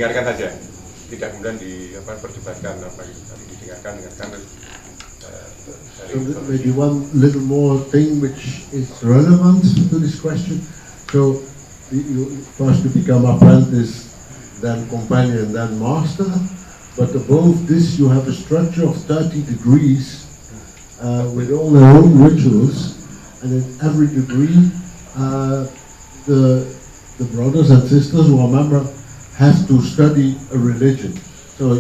didengarkan saja, tidak kemudian diperdebatkan tapi didengarkan. So maybe one little more thing which is relevant to this question. So first you become apprentice, then companion, then master. But above this you have a structure of 30 degrees with all their own rituals, and in every degree the brothers and sisters who are members have to study a religion. So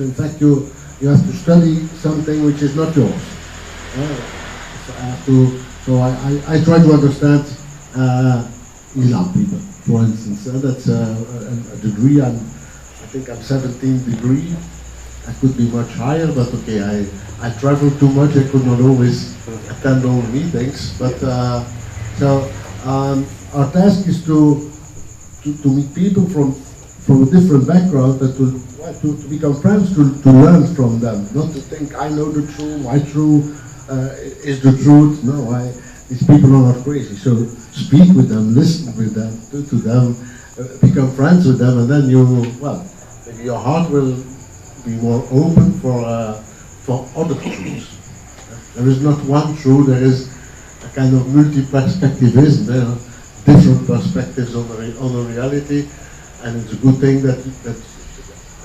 in fact you have to study something which is not yours. So I try to understand Islam people, for instance. That's a degree. I think I'm 17 degree. I could be much higher, but okay, I travel too much. I could not always attend all meetings. But our task is to meet people from a different background and to become friends, to learn from them, not to think I know the truth, my truth is the truth. No, these people are not crazy. So speak with them, listen with them, to them, become friends with them, and then maybe your heart will be more open for other truths. There is not one truth. There is a kind of multi-perspectivism. There are different perspectives on the reality, and it's a good thing that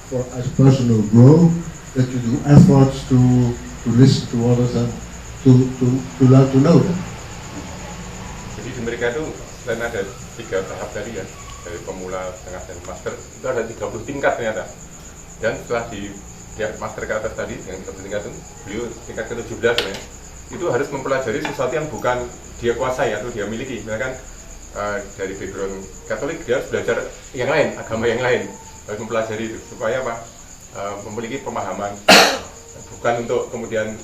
for as personal growth that you do efforts to listen to others and to learn to know them. Jadi di mereka itu selain ada 3 tahap tadi ya, dari pemula, tengah, dan master, itu ada 30 tingkat ternyata. Dan setelah di master ke atas tadi, yang 30 tingkat itu, beliau tingkat ke-17 ya, itu harus mempelajari sesuatu yang bukan dia kuasai atau dia miliki. Misalkan dari background Katolik, dia harus belajar yang lain, agama yang lain, harus mempelajari itu, supaya memiliki pemahaman, bukan untuk kemudian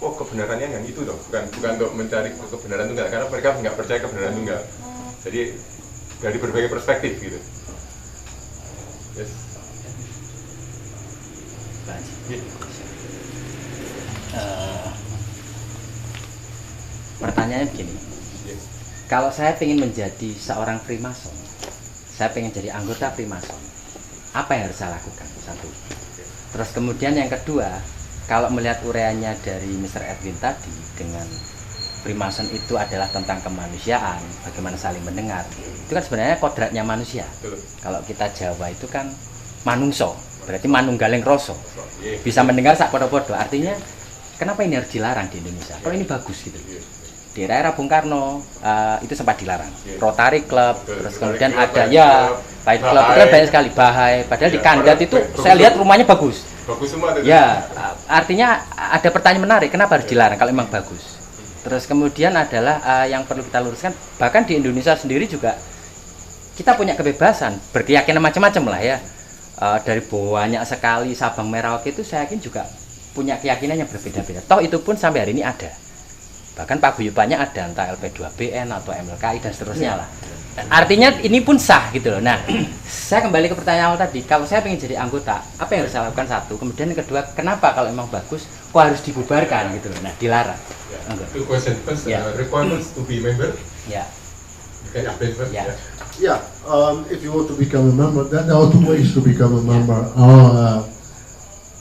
kebenarannya yang itu toh, bukan untuk mencari kebenaran tunggal, karena mereka nggak percaya kebenaran tunggal. Jadi dari berbagai perspektif gitu. Yes. Pertanyaannya begini, kalau saya ingin menjadi seorang Freemason, saya ingin jadi anggota Freemason, apa yang harus saya lakukan? Satu. Terus kemudian yang kedua, kalau melihat uraiannya dari Mr. Edwin tadi, dengan Freemason itu adalah tentang kemanusiaan, bagaimana saling mendengar, itu kan sebenarnya kodratnya manusia. Kalau kita Jawa itu kan manungso, berarti manunggaling rasa, bisa mendengar sak podo-podo. Artinya kenapa ini harus dilarang di Indonesia? Kalau ini bagus gitu. Di era Bung Karno itu sempat dilarang. Rotary Club, terus kemudian ada Fight Club, itu kan banyak sekali. Bahaya. Padahal di Kandat itu saya lihat rumahnya bagus. Bagus semua itu. Ya, artinya ada pertanyaan menarik, kenapa harus dilarang kalau memang bagus? Terus kemudian adalah yang perlu kita luruskan, bahkan di Indonesia sendiri juga kita punya kebebasan, berkeyakinan macam-macam lah ya. Dari banyak sekali Sabang Merauke itu saya yakin juga punya keyakinan yang berbeda-beda. Toh itu pun sampai hari ini ada. Bahkan paguyubannya ada, entah LP2BN atau MLKI dan seterusnya lah. Artinya ini pun sah gitu loh. Nah, saya kembali ke pertanyaan awal tadi. Kalau saya ingin jadi anggota, apa yang harus saya lakukan? Satu. Kemudian yang kedua, kenapa kalau memang bagus, kok harus dibubarkan gitu loh? Nah, dilarang. Two questions. First, requirements to be member. Yeah. You can explain first. Yeah. If you want to become a member, there are 2 ways to become a member.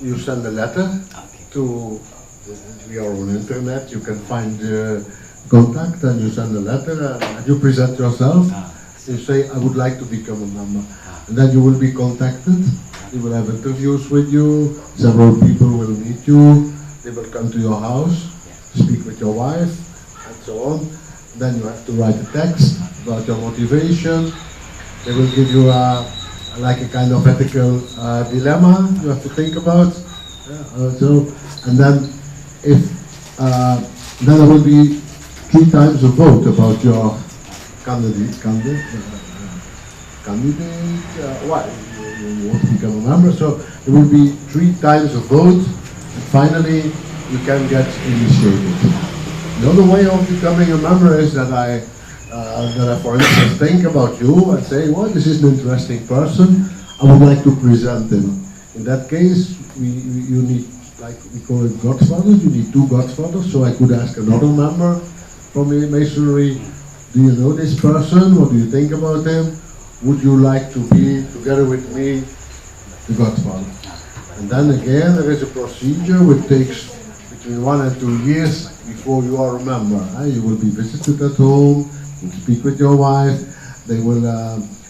You send a letter to via on internet. You can find contact and you send a letter and you present yourself. You say, I would like to become a member. And then you will be contacted. They will have interviews with you. Several people will meet you. They will come to your house, speak with your wife, and so on. Then you have to write a text about your motivation. They will give you like a kind of ethical dilemma you have to think about. And then if then there will be 3 times a vote about your candidate. Why you want to become a member? So there will be 3 times a vote, and finally you can get initiated. The other way of becoming a member is that I, for instance, think about you and say, well, this is an interesting person. I would like to present him. In that case, you need, like we call it godfathers. You need 2 godfathers. So I could ask another member from the Masonry, do you know this person? What do you think about him? would you like to be together with me the godfather? And then again there is a procedure which takes between 1 and 2 years before you are a member. You will be visited at home, you will speak with your wife, they will,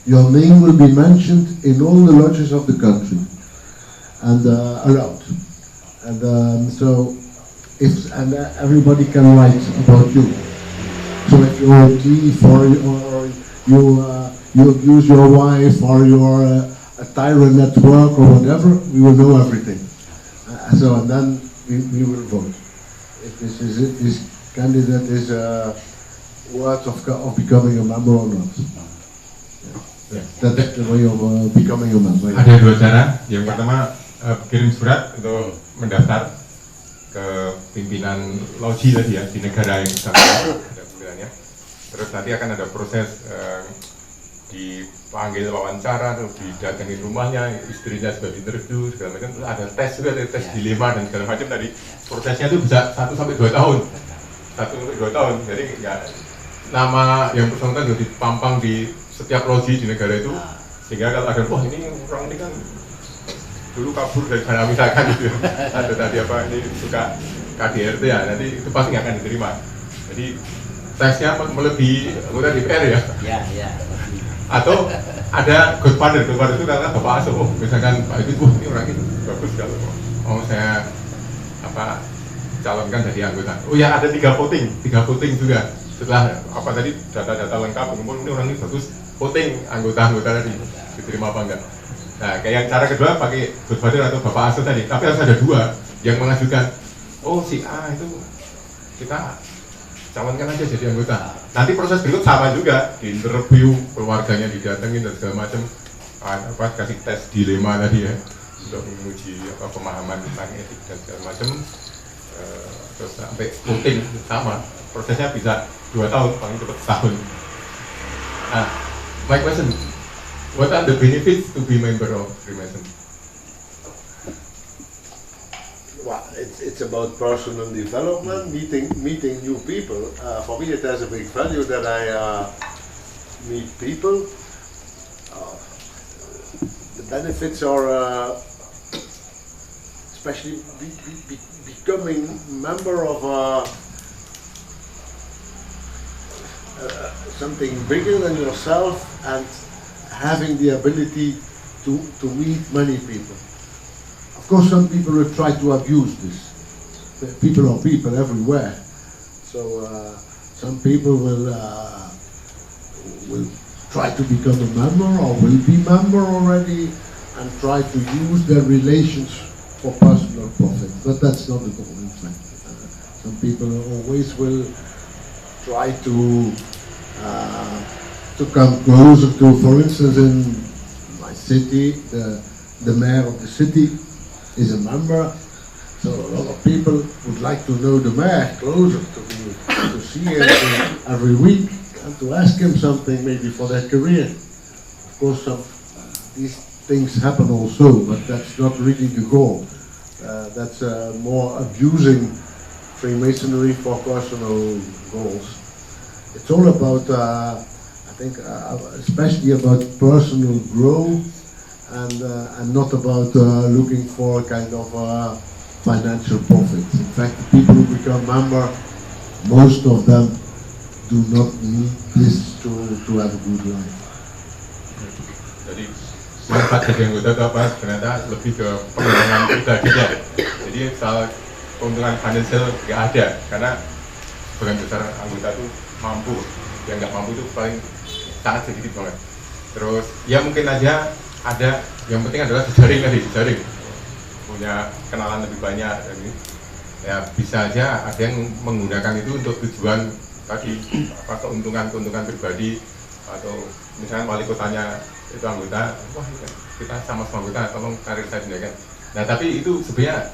your name will be mentioned in all the lodges of the country and allowed. And so if everybody can write about you. So if you're a thief or you abuse your wife or you're a tyrant at work or whatever, we will know everything. So and then we will vote. If this candidate is worth of becoming a member or not. That's the way of becoming a member. Ada dua cara. Yang pertama kirim surat untuk mendaftar ke pimpinan loji tadi ya di negara yang sama ada pimpinannya. Terus nanti akan ada proses dipanggil wawancara, terus didatengin rumahnya, istrinya juga interview segala macam. Terus ada tes juga, tes dilema dan segala macam tadi. Prosesnya itu bisa 1 sampai 2 tahun. 1 sampai 2 tahun. Jadi nggak, nama yang bersangkutan juga dipampang di setiap loji di negara itu, sehingga kalau ada wah ini orang ini kan dulu kabur dari sana misalkan gitu, ada tadi apa ini suka KDRT ya, nanti itu pasti nggak akan diterima. Jadi tesnya melebihi anggota DPR ya. Iya. Atau ada godfather itu karena bapak asuh, misalkan Pak Edwin, wah ini orang ini bagus kalau mau saya apa calonkan jadi anggota. Oh ya ada 3 voting juga. Setelah apa tadi data-data lengkap, kemudian ini orang ini bagus, voting anggota tadi diterima apa enggak. Nah, kayak yang cara kedua pakai godfather atau bapak asuh tadi, tapi harus ada 2 yang mengajukan. Oh si A itu kita calonkan aja jadi anggota. Nanti proses berikut sama juga, di interview keluarganya didatengin dan segala macam, apa kasih tes dilema tadi ya, untuk menguji apa pemahaman tentang etik dan segala macam. Terus sampai voting sama, prosesnya bisa 2 tahun, paling cepat setahun. Nah, my question, what are the benefits to be member of Freemason? Well, it's about personal development, meeting new people. For me, it has a big value that I meet people. The benefits are especially becoming member of something bigger than yourself and having the ability to meet many people. Of course, some people will try to abuse this. People are people everywhere. So some people will try to become a member or will be member already and try to use their relations for personal profit. But that's not the goal, in fact. Some people always will try to come closer to, for instance, in my city, the mayor of the city is a member, so a lot of people would like to know the mayor closer, to see him every week and to ask him something maybe for their career. Of course, these things happen also, but that's not really the goal. That's more abusing Freemasonry for personal goals. It's all about, I think, especially about personal growth and not about looking for a kind of financial profit. In fact, the people who become member, most of them do not need this to have a good life. Jadi manfaat jadi anggota itu apa? Ternyata lebih ke pengembangan pribadinya. Jadi soal keuntungan financial nggak ada, karena sebagian besar anggota itu mampu, yang nggak mampu itu paling sangat sedikit banget. Terus ya mungkin aja ada, yang penting adalah jejaring punya kenalan lebih banyak, jadi ya bisa aja ada yang menggunakan itu untuk tujuan tadi apa keuntungan pribadi, atau misalnya wali kotanya itu anggota, wah kita sama-sama anggota, tolong karir saya dinaikkan. Nah tapi itu sebenarnya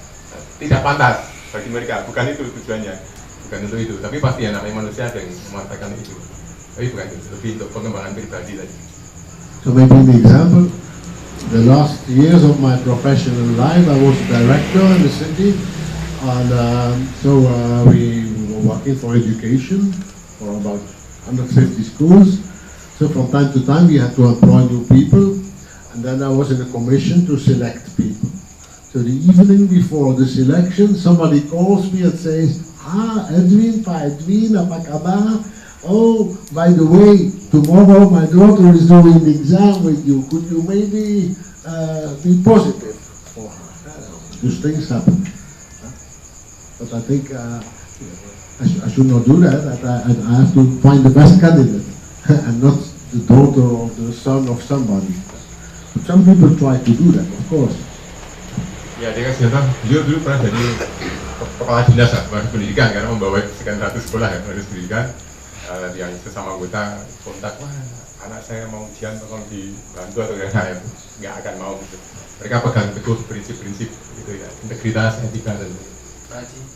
tidak pantas bagi mereka, bukan itu tujuannya, bukan untuk itu. Tapi pasti ya namanya manusia ada yang memanfaatkan itu, tapi bukan itu, lebih untuk pengembangan pribadi tadi. So maybe the example, the last years of my professional life, I was a director in the city, and so we were working for education for about 150 schools. So from time to time we had to employ new people, and then I was in a commission to select people. So the evening before the selection, somebody calls me and says, Edwin, Pak Edwin, apa kabar? Oh, by the way, tomorrow my daughter is doing the exam with you. Could you maybe be positive for her? These things happen. But I think I should not do that. I have to find the best candidate and not the daughter or the son of somebody. But some people try to do that, of course. Ya, dia kan cerita, beliau dulu pernah jadi kepala dinas pendidikan karena membawa sekian ratus sekolah ya, harus pendidikan yang sesama anggota kontak, wah anak saya mau ujian tolong dibantu atau nggak akan mau gitu. Mereka pegang teguh prinsip-prinsip gitu ya, integritas, etika dan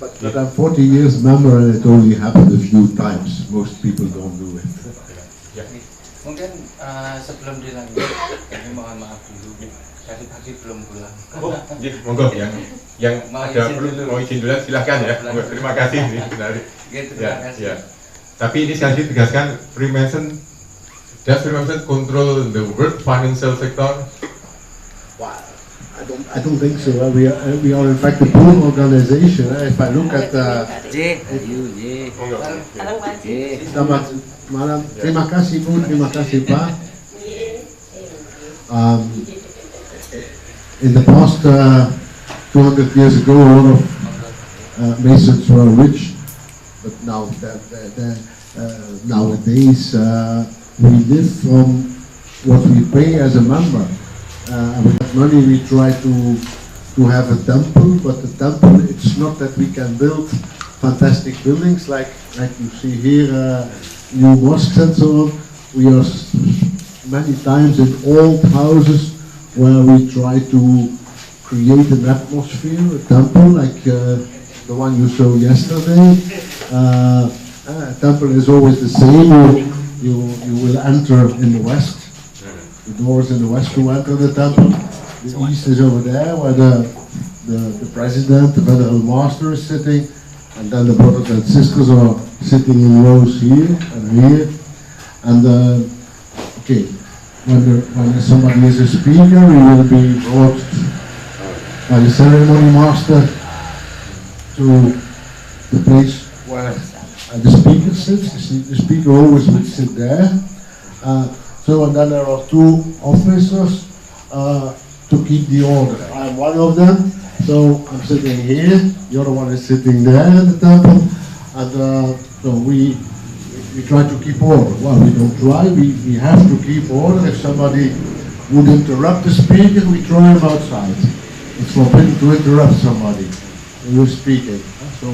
But I'm 40 years member and it only happened a few times. Most people don't do it. Ya. Mungkin sebelum dilanjut, ini mohon maaf dulu, tadi pagi belum pulang. Oh, iya, monggo yang mau izin dulu silahkan ya. Monggo, terima kasih ini benar. Terima kasih. Ya. Tapi ini sekali lagi tegaskan, does Freemason control the world financial sector? Wow. I don't think so. We are in fact a poor organization. If I look at Monggo. Selamat malam. Terima kasih Bu, terima kasih Pak. In the past 200 years ago, a lot of Masons were rich, but now nowadays we live from what we pay as a member. With that money we try to have a temple, but the temple, it's not that we can build fantastic buildings like you see here, new mosques and so on. We are many times in old houses where we try to create an atmosphere, a temple like the one you saw yesterday. A temple is always the same. You will enter in the west. The doors in the west to enter the temple. The east is over there where the president, the federal master is sitting, and then the brothers and sisters are sitting in rows here and here. And okay, when somebody is a speaker, he will be brought by the ceremony master to the place where the speaker sits. The speaker always would sit there. So and then there are two officers to keep the order. I'm one of them, so I'm sitting here. The other one is sitting there in the temple, and so we try to keep order. Well, we don't try. We have to keep order. If somebody would interrupt the speaker, we throw him outside. It's forbidden to interrupt somebody when you're speaking. So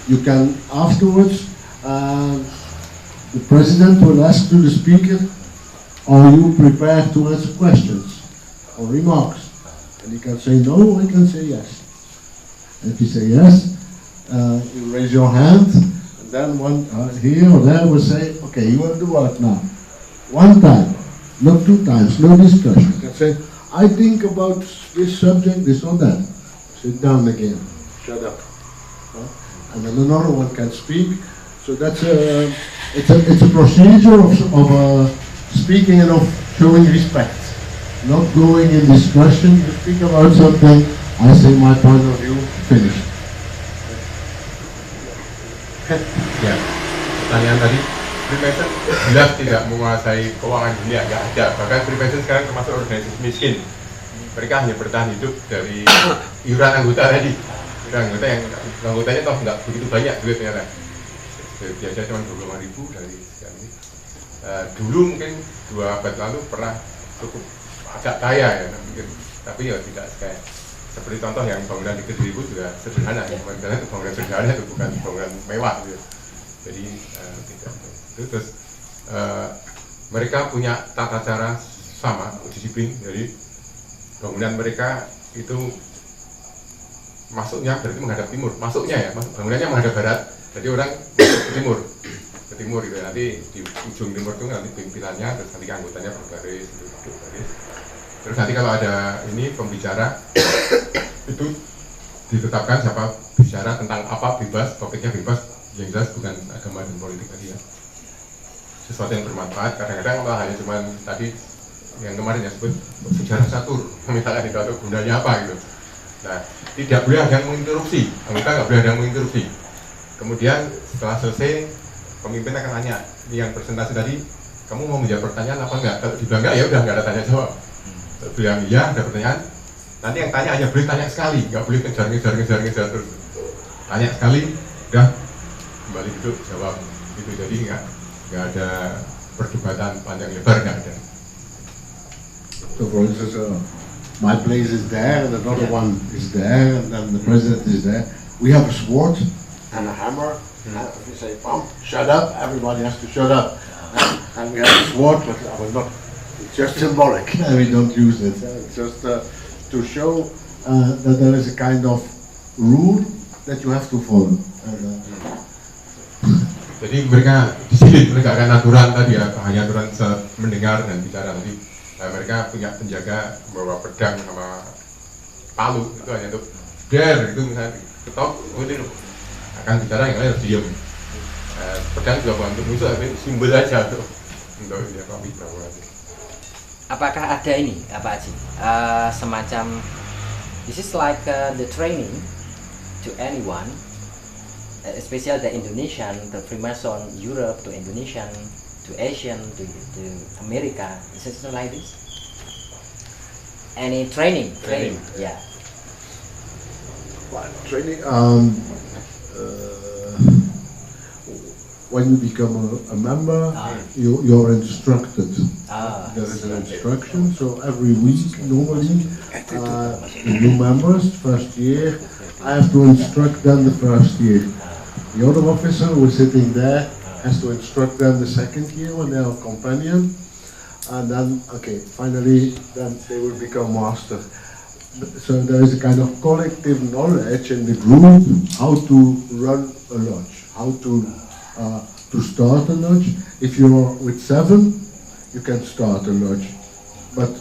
you can afterwards. The president will ask to the speaker, are you prepared to answer questions or remarks? And he can say no, I can say yes. And if you say yes, you raise your hand, and then one here or there will say, okay, you have the word now. One time, not two times, no discussion. You can say, I think about this subject, this or that. Sit down again, shut up. And then another one can speak. So that's it's a procedure of speaking and of showing respect, not going in discussion. You speak about something, I say my point of view, finished. Ya, pertanyaan tadi, Freemason jelas tidak menguasai keuangan dunia, nggak ada. Bahkan Freemason sekarang termasuk organisasi miskin. Mereka hanya bertahan hidup dari iuran anggota tadi. Iuran anggota yang anggotanya toh nggak begitu banyak duit ternyata. Biasa cuma 25.000 dari sekian ini. Dulu mungkin 2 abad lalu pernah cukup agak kaya ya mungkin, tapi ya tidak kayak seperti contoh yang bangunan di Kediri itu juga sederhana ya, karena itu bangunan sederhana itu bukan bangunan mewah gitu. Jadi tidak itu terus mereka punya tata cara sama, disiplin. Jadi bangunan mereka itu masuknya berarti menghadap timur, masuknya ya, bangunannya menghadap barat. Jadi orang masuk ke timur gitu. Nanti di ujung timur itu nanti pimpinannya, terus nanti anggotanya berbaris, terus nanti kalau ada ini pembicara itu ditetapkan siapa bicara tentang apa, bebas, topiknya bebas, yang jelas bukan agama dan politik tadi ya. sesuatu yang bermanfaat. Kadang-kadang malah hanya cuman tadi yang kemarin yang sebut sejarah catur, misalnya itu atau gunanya apa gitu. Nah, tidak boleh ada yang menginterupsi, anggota nggak boleh ada yang menginterupsi. Kemudian setelah selesai, pemimpin akan tanya, yang presentasi tadi, kamu mau menjawab pertanyaan apa enggak? Kalau dibilang enggak, ya udah nggak ada tanya jawab. Kalau bilang iya, ada pertanyaan, nanti yang tanya hanya boleh tanya sekali, nggak boleh ngejar terus. Tanya sekali, udah kembali duduk jawab. Gitu, jadi nggak ada perdebatan panjang lebar, nggak ada. So for instance, my place is there, and another one is there, and then the president is there. We have a sword and a hammer. If you say, "Bum, shut up," everybody has to shut up. And we have a sword, but I will not. It's just symbolic. We don't use it. It's just to show that there is a kind of rule that you have to follow. Jadi mereka di sini menegakkan aturan tadi ya, hanya aturan mendengar dan bicara tadi. Nah, mereka punya penjaga bawa pedang sama palu, itu hanya untuk der itu misalnya ketok, itu akan bicara, yang lain harus diem. Pedang juga bukan untuk musuh, tapi simbol aja untuk dia kami bawa. Apakah ada ini, apa Aji? Semacam, this is like the training to anyone, especially the Indonesian, the Freemason, Europe to Indonesian, to Asian, to America. Is it like this? Any training? Yeah. Training. When you become a member, you're instructed. There is an instruction. So every week, normally, the new members, first year, I have to instruct them the first year. The other officer who is sitting there has to instruct them the second year when they are a companion, and then finally then they will become master. So there is a kind of collective knowledge in the group how to run a lodge, how to start a lodge. If you're with 7, you can start a lodge, but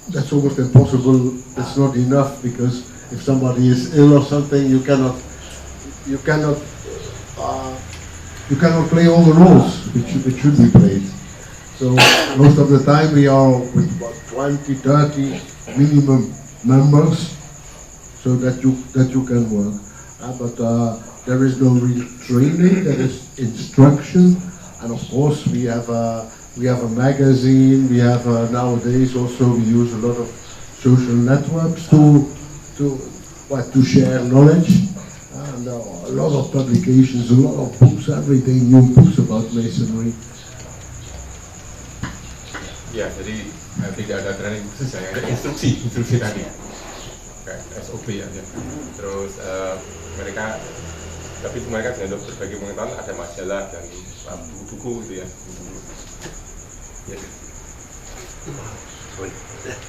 that's almost impossible. That's not enough, because if somebody is ill or something, you cannot play all the roles which should be played. So most of the time we are with about 20, 30 minimum members, so that you can work. But there is no real training. There is instruction, and of course we have a magazine. We have nowadays also we use a lot of social networks to share knowledge. And a lot of publications, a lot of books, every day new books about masonry. Ya, jadi tidak ada training khusus, hanya ada instruksi tadi, SOP aja. Terus mereka dengan berbagai pengetahuan, ada majalah dan buku-buku gitu ya. Yes.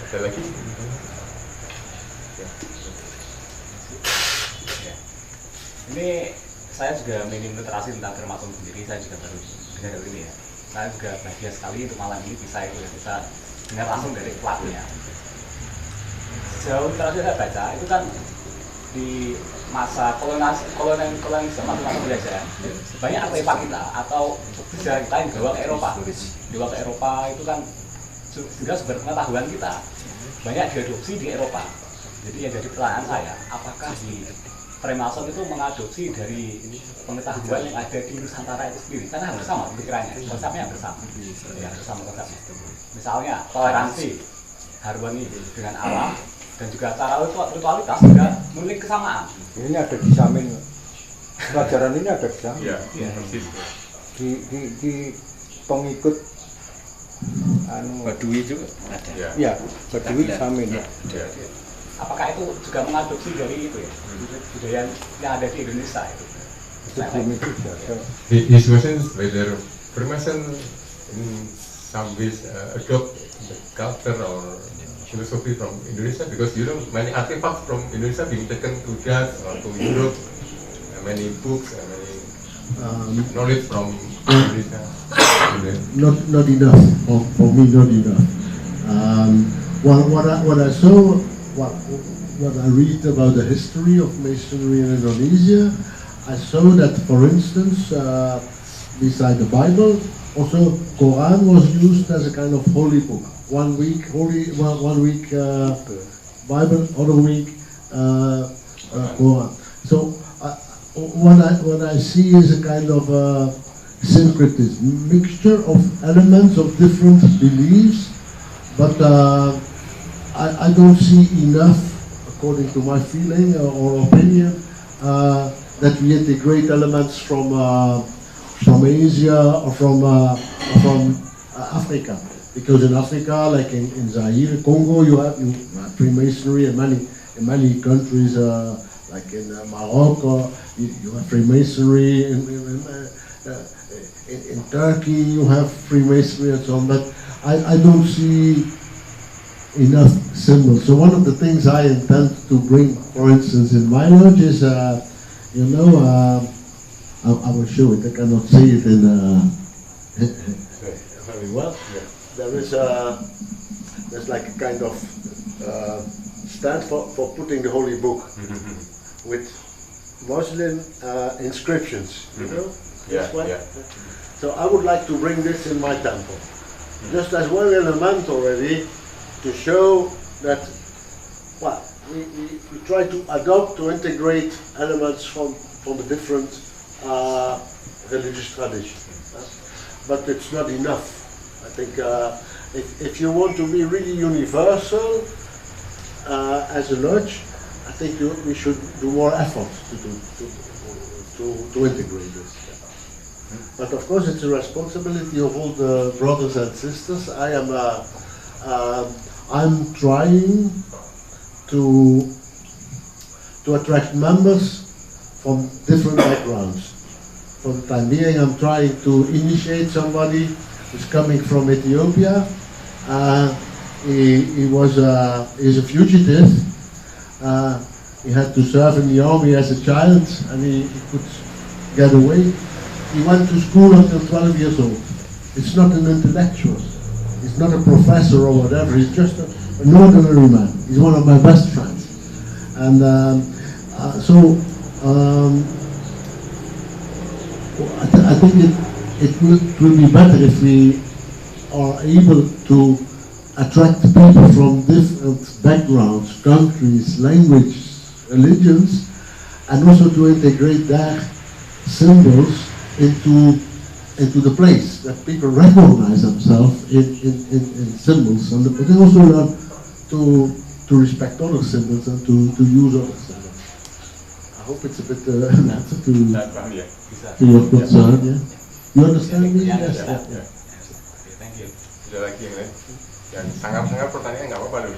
Ada lagi? Ini saya juga minim literasi tentang Freemason sendiri, saya juga baru dengar dari ini ya. Saya juga bahagia sekali untuk malam ini bisa dengar langsung dari pelakunya. Sejauh literasi saya baca, itu kan di masa kolonialisme masa penjajahan, banyak artefak kita atau sejarah kita yang dibawa ke Eropa. Itu kan sudah sumber pengetahuan kita banyak diadopsi di Eropa. Jadi yang jadi pertanyaan saya, apakah di Freemason itu mengadopsi dari pengetahuan yang ada di Nusantara itu sendiri? Karena hampir sama pikirannya, konsepnya hampir sama. Ya, sama konsepnya. Misalnya toleransi, harmoni dengan alam, dan juga cara ritualitas juga memiliki kesamaan. Ini ada di Samin, pelajaran ini ada di Samin. Iya, persis. Di pengikut Badui juga ada. Ya, Badui Samin. Ya. Apakah itu juga mengadopsi dari itu ya, budaya yang ada di Indonesia itu? Sebelum itu ada. His question is whether Freemason in some ways adopt the culture or philosophy from Indonesia, because many artifacts from Indonesia being taken to that or to Europe, many books and many knowledge from Indonesia. Not enough for me. Not enough. What I saw. What I read about the history of masonry in Indonesia, I saw that, for instance, beside the Bible. Also, Quran was used as a kind of holy book. 1 week Bible, other week Quran. So what I see is a kind of syncretism, mixture of elements of different beliefs, but I don't see enough, according to my feeling or opinion, that we integrate elements from Asia or from Africa. Because in Africa, like in Zaire, Congo, you have Freemasonry in many countries, like in Morocco, you have Freemasonry. In Turkey, you have Freemasonry and so on. But I don't see enough symbols. So one of the things I intend to bring, for instance, in my lodge is, I will show it. I cannot say it in very well. There is there's like a kind of stand for putting the holy book with Muslim inscriptions. You know? Yeah. So I would like to bring this in my temple, just as one element already, to show that we try to adopt, to integrate elements from the different religious traditions. But it's not enough. I think if you want to be really universal as a lodge, I think we should do more effort to integrate this. But of course, it's a responsibility of all the brothers and sisters. I'm trying to attract members from different backgrounds. For the time being, I'm trying to initiate somebody who's coming from Ethiopia. He's a fugitive. He had to serve in the army as a child, and he could get away. He went to school until 12 years old. It's not an intellectual. He's not a professor or whatever. He's just an ordinary man. He's one of my best friends. And I think it will be better if we are able to attract people from different backgrounds, countries, languages, religions, and also to integrate their symbols into the place, that people recognize themselves in symbols, but they also learn to respect other symbols and to use other symbols. I hope it's a bit an answer to your concern. Yeah. You understand me? Yes. Yeah. Thank you. Ada lagi yang lain? Yang sangat-sangat pertanyaan nggak apa-apa loh.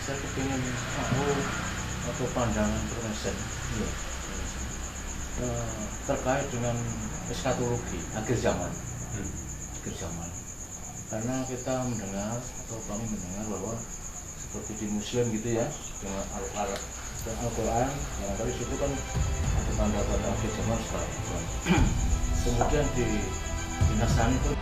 Saya kepingin tahu atau pandangan Freemason terkait dengan eskatologi akhir zaman. Karena kita mendengar atau kami mendengar bahwa seperti di Muslim gitu ya, dengan Al-Quran, barangkali situ kan ada tanda-tanda akhir zaman setelah. Kemudian di Nasrani itu